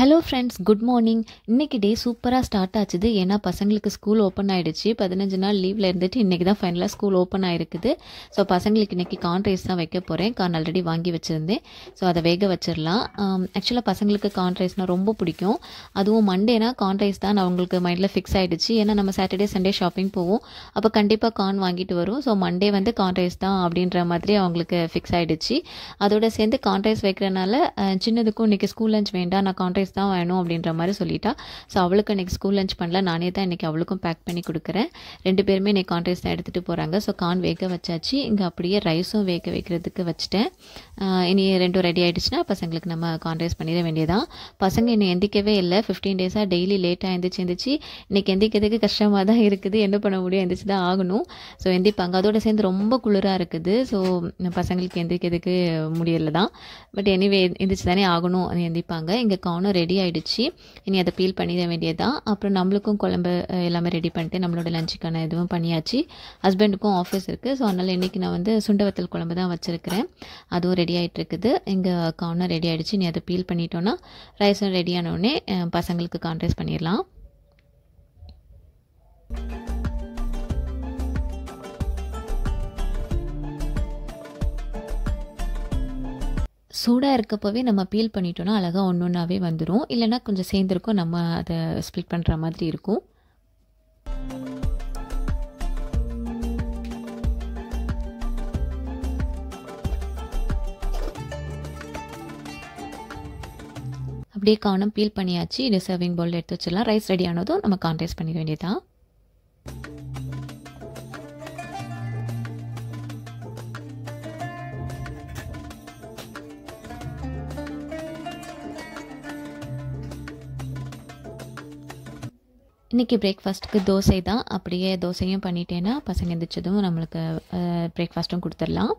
Hello friends, good morning. இன்றைக்கி டே சூப்பராக start ஆச்சுது. ஏன்னா பசங்களுக்கு ஸ்கூல் ஓப்பன் ஆகிடுச்சு. 15 நாள் லீவில் இருந்துட்டு இன்றைக்கி தான் ஃபைனலாக ஸ்கூல் ஓப்பன் ஆகிருக்குது. ஸோ பசங்களுக்கு இன்றைக்கி கார்ன் ரைஸ் தான் வைக்க போகிறேன். கார்ன் ஆல்ரெடி வாங்கி வச்சுருந்தேன். ஸோ அதை வேக வச்சிடலாம். ஆக்சுவலாக பசங்களுக்கு கார்ன் ரைஸ்னால் ரொம்ப பிடிக்கும். அதுவும் மண்டேனா கார்ன் ரைஸ் தான் அவங்களுக்கு மைண்டில் ஃபிக்ஸ் ஆகிடுச்சு. ஏன்னா நம்ம சாட்டர்டே சண்டே ஷாப்பிங் போவோம். அப்போ கண்டிப்பாக கார்ன் வாங்கிட்டு வரும். ஸோ மண்டே வந்து கார்ன் ரைஸ் தான் அப்படின்ற மாதிரி அவங்களுக்கு ஃபிக்ஸ் ஆகிடுச்சு. அதோட சேர்ந்து கார்ன் ரைஸ் வைக்கிறனால சின்னதுக்கும் இன்றைக்கி ஸ்கூல் லஞ்ச் வேண்டாம், நான் கார்ன் ரைஸ் தான் வேணும் அப்படின்ற மாதிரி சொல்லிட்டா. ஸோ அவளுக்கு இன்றைக்கி ஸ்கூல் லஞ்ச் பண்ணல, நானே தான் இன்றைக்கி அவளுக்கும் பேக் பண்ணி கொடுக்குறேன். 2 பேருமே இன்றைக்கி கார்ன் ரைஸ் தான் எடுத்துகிட்டு போகிறாங்க. ஸோ கார்ன் வேக வச்சாச்சு. இங்கே அப்படியே ரைஸும் வேக வைக்கிறதுக்கு வச்சுட்டேன். இனி 2 ரெடி ஆகிடுச்சுன்னா பசங்களுக்கு நம்ம கார்ன் ரைஸ் பண்ணிட வேண்டியதான். பசங்க இன்னும் எந்திக்கவே இல்லை. 15 டேஸாக டெய்லி லேட்டாக எந்திரிச்சு இன்றைக்கி எந்திக்கிறதுக்கு கஷ்டமாக தான் இருக்குது. என்ன பண்ண முடியும், எந்திரிச்சு தான் ஆகணும். ஸோ எந்திப்பாங்க. அதோட சேர்ந்து ரொம்ப குளிராக இருக்குது. ஸோ பசங்களுக்கு எந்திரிக்கிறதுக்கு முடியலை தான். பட் எனிவே எந்திரிச்சு தானே ஆகணும், அது எந்திப்பாங்க. இங்கே கார்னும் ரெடி ஆகிடுச்சு. இனி அதை பீல் பண்ணிட வேண்டியதான். அப்புறம் நம்மளுக்கும் குழம்பு எல்லாமே ரெடி பண்ணிட்டு நம்மளோட லஞ்சுக்கான இதுவும் பண்ணியாச்சு. ஹஸ்பண்டுக்கும் ஆஃபீஸ் இருக்குது. ஸோ அதனால் இன்றைக்கி நான் வந்து சுண்டை வத்தல் குழம்பு தான் வச்சுருக்கிறேன். அதுவும் ரெடி ஆகிட்டு இருக்குது. இங்கே கார்னும் ரெடி ஆகிடுச்சு. இனி அதை பீல் பண்ணிட்டோன்னா ரைஸும் ரெடி ஆனோடனே பசங்களுக்கு கார்ன் ரைஸ் பண்ணிடலாம். சூடாக இருக்கப்போவே நம்ம பீல் பண்ணிட்டோன்னா அழகாக ஒன்று ஒன்றாவே வந்துடும். இல்லைனா கொஞ்சம் சேர்ந்துருக்கும், நம்ம அதை ஸ்ப்ளிட் பண்ணுற மாதிரி இருக்கும். அப்படியே கார்னும் பீல் பண்ணியாச்சு. இது சர்விங் பவுலில் எடுத்து வச்சிடலாம். ரைஸ் ரெடி ஆனதும் நம்ம கார்ன் ரைஸ் பண்ணிட வேண்டியதான். இன்றைக்கி பிரேக்ஃபாஸ்ட்டுக்கு தோசை தான். அப்படியே தோசையும் பண்ணிட்டேன்னா பசங்க எந்திரிச்சதும் நம்மளுக்கு பிரேக்ஃபாஸ்ட்டும் கொடுத்துடலாம்.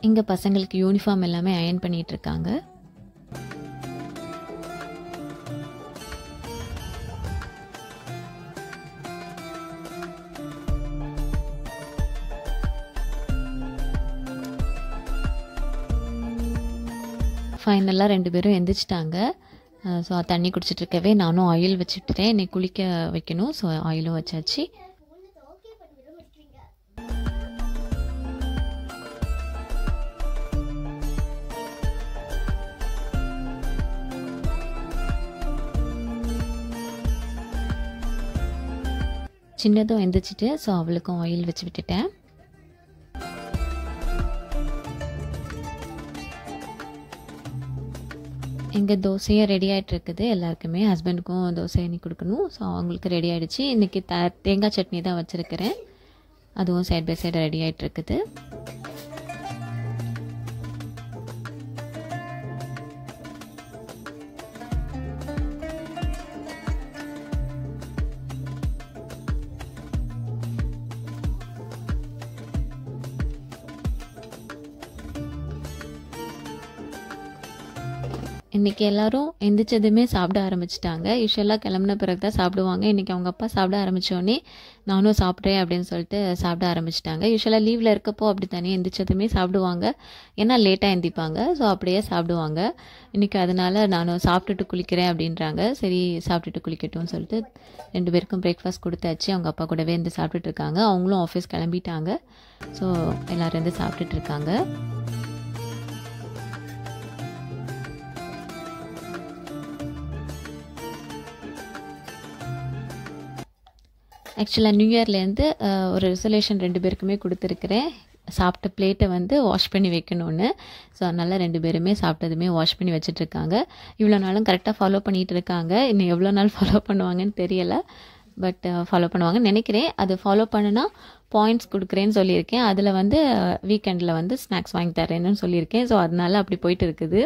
இங்கே பசங்களுக்கு யூனிஃபார்ம் எல்லாமே அயர்ன் பண்ணிகிட்டு இருக்காங்க. ஃபைனலாக 2 பேரும் எந்திரிச்சிட்டாங்க. ஸோ தண்ணி குடிச்சிட்ருக்கவே நானும் ஆயில் வச்சுட்டேன். இன்னைக்கு குளிக்க வைக்கணும். ஸோ ஆயிலும் வச்சாச்சு. சின்னதும் எந்திரிச்சிட்டு ஸோ அவளுக்கும் ஆயில் வச்சு விட்டுட்டேன். எங்கள் தோசையும் ரெடி ஆகிட்டு இருக்குது. எல்லாருக்குமே ஹஸ்பண்டுக்கும் தோசை இன்னைக்கு கொடுக்கணும். ஸோ அவங்களுக்கு ரெடி ஆகிடுச்சு. இன்றைக்கி தேங்காய் சட்னி தான் வச்சுருக்கிறேன். அதுவும் சைட் பை சைடு ரெடி ஆகிட்டு இருக்குது. இன்றைக்கி எல்லோரும் எந்திரிச்சதுமே சாப்பிட ஆரம்பிச்சிட்டாங்க. யூஸ்வலாக கிளம்புன பிறகு தான் சாப்பிடுவாங்க. இன்றைக்கி அவங்க அப்பா சாப்பிட ஆரம்பித்தோடனே நானும் சாப்பிட்றேன் அப்படின்னு சொல்லிட்டு சாப்பிட ஆரம்பிச்சிட்டாங்க. யூஸ்வலாக லீவில் இருக்கப்போ அப்படி தானே எந்திரிச்சதுமே சாப்பிடுவாங்க. ஏன்னா லேட்டாக எந்திப்பாங்க. ஸோ அப்படியே சாப்பிடுவாங்க. இன்றைக்கி அதனால் நானும் சாப்பிட்டுட்டு குளிக்கிறேன் அப்படின்றாங்க. சரி சாப்பிட்டுட்டு குளிக்கட்டும்னு சொல்லிட்டு 2 பேருக்கும் பிரேக்ஃபாஸ்ட் கொடுத்தாச்சு. அவங்க அப்பா கூடவே இருந்து சாப்பிட்டுட்டு இருக்காங்க. அவங்களும் ஆஃபீஸ் கிளம்பிட்டாங்க. ஸோ எல்லோரும் இருந்து சாப்பிட்டுட்டு இருக்காங்க. ஆக்சுவலாக நியூ இயர்லேருந்து ஒரு ரெசல்யூஷன் 2 பேருக்குமே கொடுத்துருக்குறேன். சாப்பிட்ட பிளேட்டை வந்து வாஷ் பண்ணி வைக்கணும்னு. ஸோ அதனால் 2 பேருமே சாப்பிட்டதுமே வாஷ் பண்ணி வச்சிட்ருக்காங்க. இவ்வளோ நாளும் கரெக்டாக ஃபாலோ பண்ணிகிட்டு இருக்காங்க. இன்னும் எவ்வளோ நாள் ஃபாலோ பண்ணுவாங்கன்னு தெரியலை. பட் ஃபாலோ பண்ணுவாங்கன்னு நினைக்கிறேன். அது ஃபாலோ பண்ணுனா பாயிண்ட்ஸ் கொடுக்குறேன்னு சொல்லியிருக்கேன். அதில் வந்து வீக்கெண்டில் வந்து ஸ்நாக்ஸ் வாங்கி தரேன்னு சொல்லியிருக்கேன். ஸோ அதனால் அப்படி போயிட்டு இருக்குது.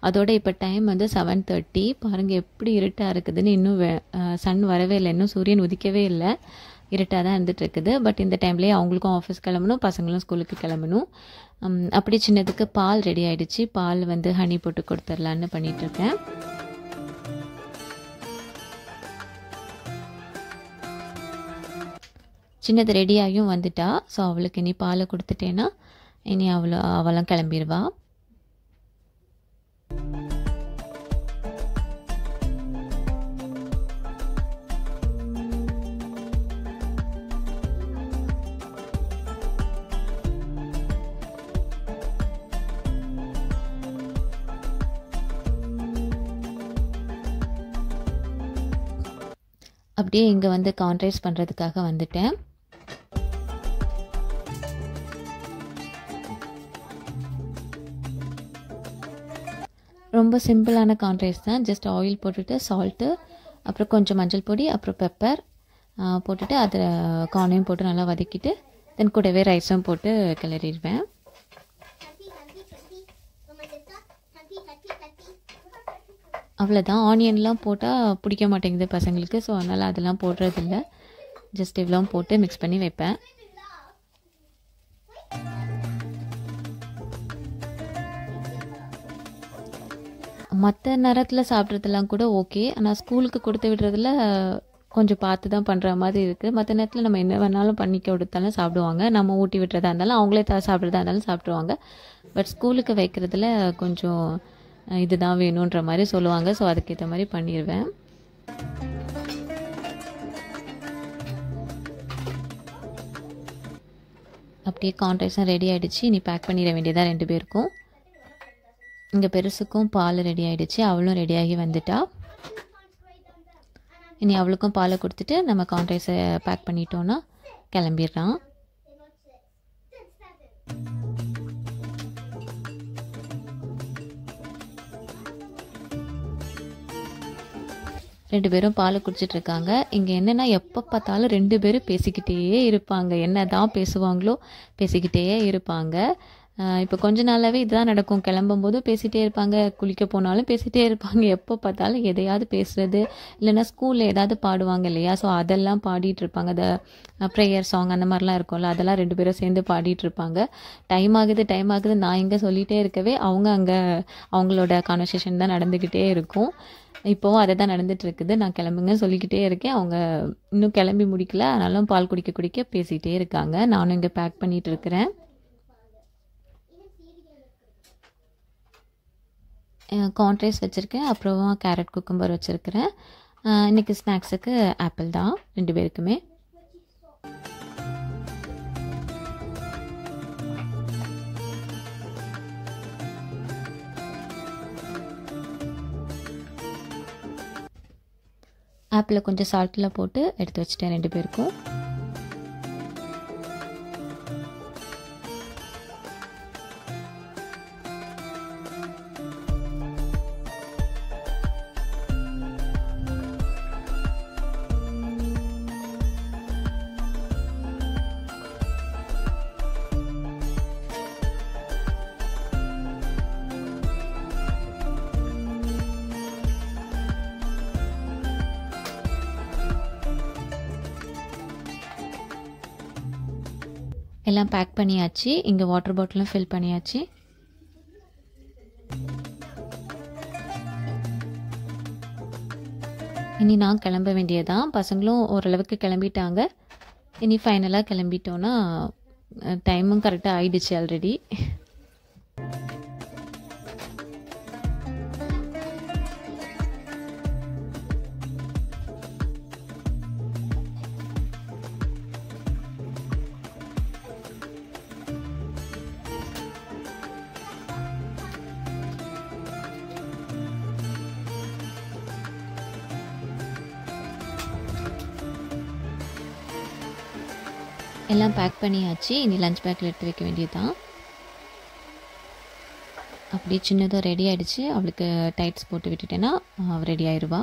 அதோட இப்போ டைம் வந்து 7:30. பாருங்கள் எப்படி இருட்டாக இருக்குதுன்னு. இன்னும் சன் வரவே இல்லை, இன்னும் சூரியன் உதிக்கவே இல்லை. இருட்டாக தான் இருந்துகிட்ருக்குது. பட் இந்த டைம்லேயே அவங்களுக்கும் ஆஃபீஸ் கிளம்பணும், பசங்களும் ஸ்கூலுக்கு கிளம்பணும். அப்படி சின்னதுக்கு பால் ரெடி ஆகிடுச்சு. பால் வந்து ஹனி போட்டு கொடுத்துர்லான்னு பண்ணிகிட்ருக்கேன். சின்னது ரெடியாகியும் வந்துட்டா. ஸோ அவளுக்கு இனி பாலை கொடுத்துட்டேன்னா இனி அவளும் கிளம்பிடுவா. அப்படியே இங்கே வந்து கான்ட்ரைஸ் பண்ணுறதுக்காக வந்துட்டேன். ரொம்ப சிம்பிளான கான்ட்ரைஸ் தான். ஜஸ்ட் ஆயில் போட்டுட்டு சால்ட்டு, அப்புறம் கொஞ்சம் மஞ்சள் பொடி, அப்புறம் பெப்பர் போட்டுட்டு அதில் கார்னையும் போட்டு நல்லா வதக்கிட்டு தென் கூடவே ரைஸும் போட்டு கிளறிடுவேன். அவ்வளோதான். ஆனியன்லாம் போட்டால் பிடிக்க மாட்டேங்குது பசங்களுக்கு. ஸோ அதனால் அதெல்லாம் போடுறதில்ல. ஜஸ்ட் இவ்வளோ போட்டு மிக்ஸ் பண்ணி வைப்பேன். மற்ற நேரத்தில் சாப்பிட்றதுலாம் கூட ஓகே. ஆனால் ஸ்கூலுக்கு கொடுத்து விடுறதுல கொஞ்சம் பார்த்து தான் பண்ணுற மாதிரி இருக்குது. மற்ற நேரத்தில் நம்ம என்ன வேணாலும் பண்ணி கொடுத்தாலும் சாப்பிடுவாங்க. நம்ம ஊட்டி விட்டுறதா இருந்தாலும் அவங்களே சாப்பிட்றதா இருந்தாலும் சாப்பிட்ருவாங்க. பட் ஸ்கூலுக்கு வைக்கிறதுல கொஞ்சம் இதுதான் வேணுன்ற மாதிரி சொல்லுவாங்க. ஸோ அதுக்கேற்ற மாதிரி பண்ணிடுவேன். அப்படியே கான்ட்ரைஸும் ரெடி ஆகிடுச்சு. இனி பேக் பண்ணிட வேண்டியதாக 2 பேருக்கும். இங்கே பெருசுக்கும் பால் ரெடி ஆகிடுச்சு. அவளும் ரெடியாகி வந்துட்டா. இனி அவளுக்கும் பாலை கொடுத்துட்டு நம்ம கான்ட்ரைஸை பேக் பண்ணிட்டோன்னா கிளம்பிடுறான். ரெண்டு பேரும் பால் குடிச்சிட்ருக்காங்க. இங்கே என்னென்னா எப்போ பார்த்தாலும் 2 பேரும் பேசிக்கிட்டே இருப்பாங்க. என்ன தான் பேசுவாங்களோ பேசிக்கிட்டே இருப்பாங்க. இப்போ கொஞ்ச நாளாகவே இதுதான் நடக்கும். கிளம்பும்போது பேசிகிட்டே இருப்பாங்க, குளிக்க போனாலும் பேசிகிட்டே இருப்பாங்க. எப்போ பார்த்தாலும் எதையாவது பேசுகிறது, இல்லைன்னா ஸ்கூலில் ஏதாவது பாடுவாங்க இல்லையா, ஸோ அதெல்லாம் பாடிட்டு இருப்பாங்க. அந்த ப்ரேயர் சாங் அந்த மாதிரிலாம் இருக்கும்ல, அதெல்லாம் 2 பேரும் சேர்ந்து பாடிட்டு இருப்பாங்க. டைம் ஆகுது நான் இங்கே சொல்லிகிட்டே இருக்கவே அவங்க அங்கே அவங்களோட கான்வர்சேஷன் தான் நடந்துக்கிட்டே இருக்கும். இப்போவும் அதை தான் நடந்துட்டு இருக்குது. நான் கிளம்புங்க சொல்லிக்கிட்டே இருக்கேன். அவங்க இன்னும் கிளம்பி முடிக்கல. ஆனாலும் பால் குடிக்க பேசிக்கிட்டே இருக்காங்க. நானும் இங்கே பேக் பண்ணிகிட்டு இருக்கிறேன். கான்ட்ரைஸ் வச்சுருக்கேன், அப்புறம் கேரட் குக்கும்பர் வச்சுருக்கிறேன். இன்றைக்கி ஸ்நாக்ஸுக்கு ஆப்பிள் தான் 2 பேருக்குமே. ஆப்பிளை கொஞ்சம் சால்ட்டில் போட்டு எடுத்து வச்சுட்டேன் 2 பேருக்கும். எல்லாம் பேக் பண்ணியாச்சு. இங்கே வாட்டர் பாட்டிலும் ஃபில் பண்ணியாச்சு. இனி நான் கிளம்ப வேண்டியதான். பசங்களும் ஓரளவுக்கு கிளம்பிட்டாங்க. இனி ஃபைனலாக கிளம்பிட்டோன்னா டைமும் கரெக்டாக ஆயிடுச்சு ஆல்ரெடி. எல்லாம் பேக் பண்ணியாச்சு. இனி லஞ்ச் பேக்கில் எடுத்து வைக்க வேண்டியது தான். அப்படியே சின்னதாக ரெடி ஆகிடுச்சு. அவளுக்கு டைட்ஸ் போட்டு விட்டுட்டேன்னா ரெடி ஆயிடுவா.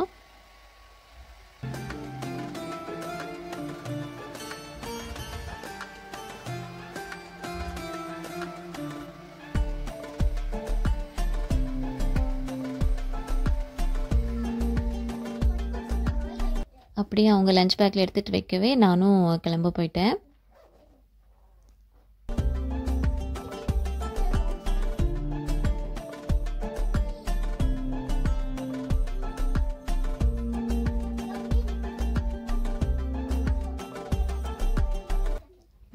அப்படியே அவங்க லஞ்ச் பேக்கில் எடுத்துகிட்டு வைக்கவே நானும் கிளம்ப போயிட்டேன்.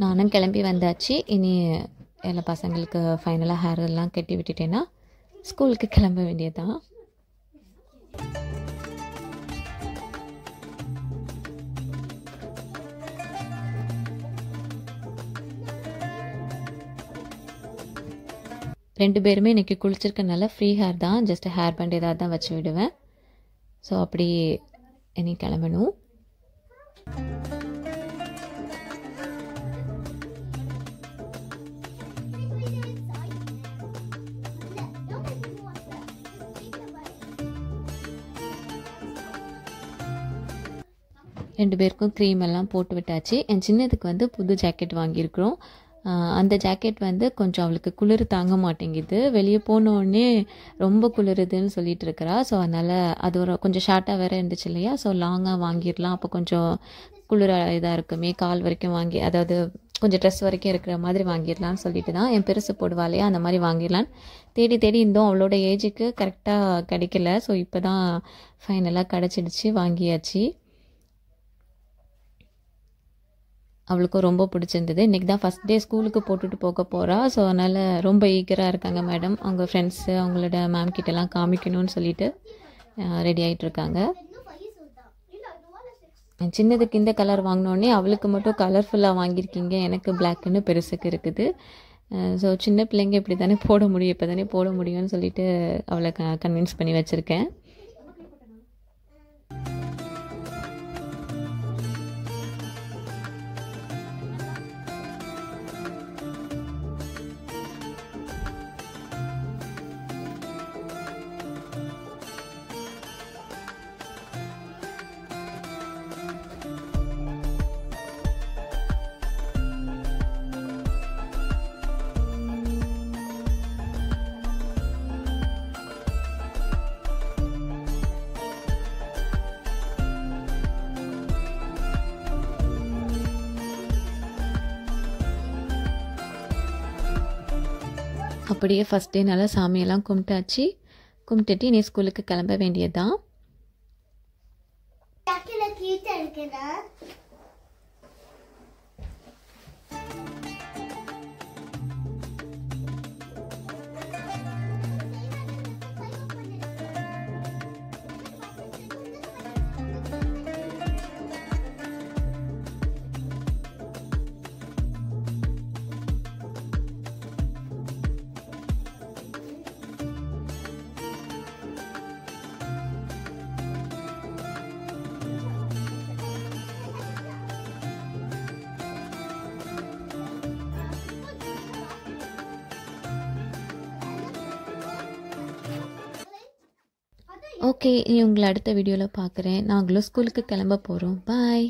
நானும் கிளம்பி வந்தாச்சு. இனி எல்லா பசங்களுக்கு ஃபைனலாக ஹேர் எல்லாம் கட்டி விட்டுட்டேன்னா ஸ்கூலுக்கு கிளம்ப வேண்டியதுதான். ரெண்டு பேருமே இன்றைக்கி குளிச்சிருக்கனால ஃப்ரீ ஹேர் தான், ஜஸ்ட் ஹேர் பேண்ட் ஏதாவது தான் வச்சு விடுவேன். ஸோ அப்படி இனி கிளம்பணும். ரெண்டு பேருக்கும் க்ரீம் எல்லாம் போட்டு விட்டாச்சு. என் சின்னதுக்கு வந்து புது ஜாக்கெட் வாங்கியிருக்கிறோம். அந்த ஜாக்கெட் வந்து கொஞ்சம் அவளுக்கு குளிர் தாங்க மாட்டேங்குது. வெளியே போனோடனே ரொம்ப குளிருதுன்னு சொல்லிட்டு இருக்கிறா. ஸோ அதனால் அது ஒரு கொஞ்சம் ஷார்ட்டாக வேறு இருந்துச்சு இல்லையா, ஸோ லாங்காக வாங்கிடலாம், அப்போ கொஞ்சம் குளிர இதாக இருக்குமே, கால் வரைக்கும் வாங்கி, அதாவது கொஞ்சம் ட்ரெஸ் வரைக்கும் இருக்கிற மாதிரி வாங்கிடலான்னு சொல்லிட்டு தான் என் பெருசு போடுவா இல்லையா, அந்த மாதிரி வாங்கிடலான்னு தேடி இருந்தோம். அவளோட ஏஜுக்கு கரெக்டாக கிடைக்கல. ஸோ இப்போ தான் ஃபைனலாக கிடச்சிடுச்சு, வாங்கியாச்சு. அவளுக்கும் ரொம்ப பிடிச்சிருந்தது. இன்றைக்கி தான் ஃபஸ்ட் டே ஸ்கூலுக்கு போட்டுட்டு போக போகிறா. ஸோ அதனால் ரொம்ப ஈகராக இருக்காங்க மேடம். அவங்க ஃப்ரெண்ட்ஸு அவங்களோட மேம் கிட்டலாம் காமிக்கணும்னு சொல்லிட்டு ரெடி ஆகிட்டு இருக்காங்க. சின்னதுக்கு இந்த கலர் வாங்கினோடனே அவளுக்கு மட்டும் கலர்ஃபுல்லாக வாங்கியிருக்கீங்க, எனக்கு பிளாக்குன்னு பெருசுக்கு இருக்குது. ஸோ சின்ன பிள்ளைங்க இப்படி தானே போட முடியும், இப்போ தானே போட முடியும்னு சொல்லிட்டு அவளை கன்வின்ஸ் பண்ணி வச்சுருக்கேன். அப்படியே ஃபஸ்ட் டே நல்லா சாமியெல்லாம் கும்பிட்டாச்சு. கும்பிட்டுட்டு இனி ஸ்கூலுக்கு கிளம்ப வேண்டியது தான். ஓகே, இனி உங்களை அடுத்த வீடியோவில் பார்க்குறேன். நாங்களும் ஸ்கூலுக்கு கிளம்ப போகிறோம். பாய்.